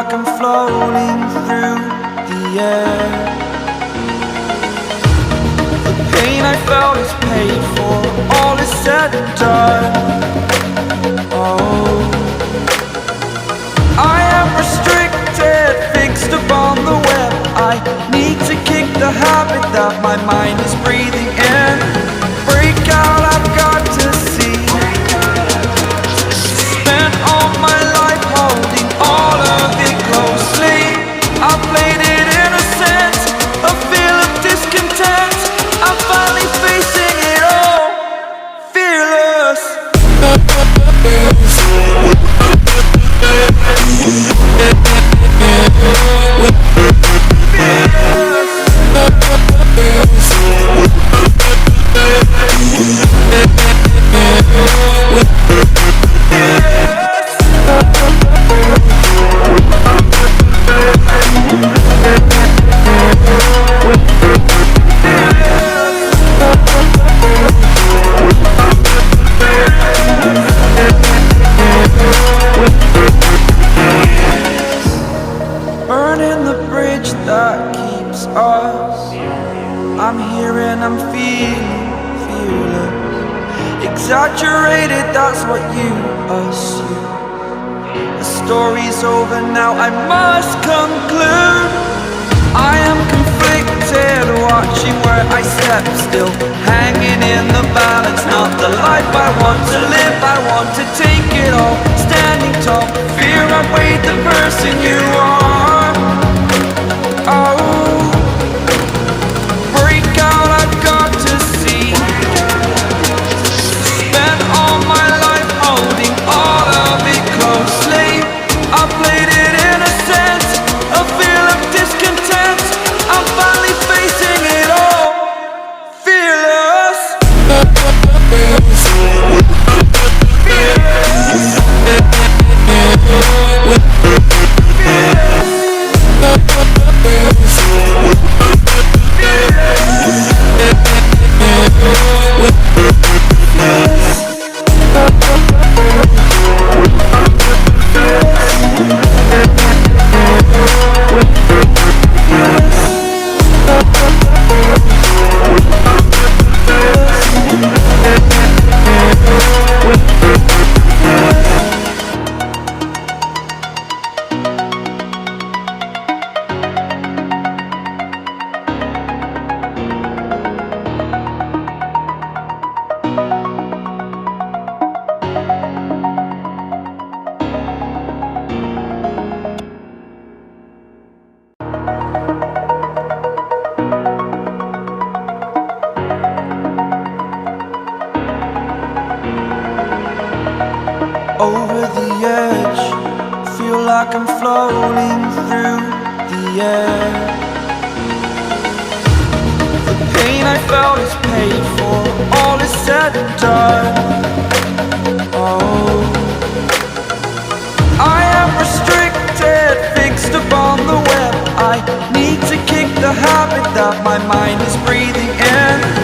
like I'm floating through the air. The pain I felt is paid for, all is said and done. Oh, I am restricted, fixed upon the web. I need to kick the habit that my mind is breathing in. Break out, I've got to see. Spent all my life holding all of it closely. I played it innocent, a feel of discontent. I'm finally facing it all, fearless. Burning the bridge that keeps us. I'm here and I'm feeling fearless. Exaggerated, that's what you assume. The story's over now, I must conclude. I am conflicted, watching where I step still, hanging in the balance. Not the life I want to live, I want to take it all. Standing tall, fear outweighed the person you are. Oh, break out, I've got to see. Spent all my life holding all of it closely. I played it innocent, a feel of discontent. I'm finally facing it all, fearless. Over the edge, feel like I'm floating through the air. The pain I felt is paid for, all is said and done. Oh, I am restricted, fixed upon the web. I need to kick the habit that my mind is breathing in.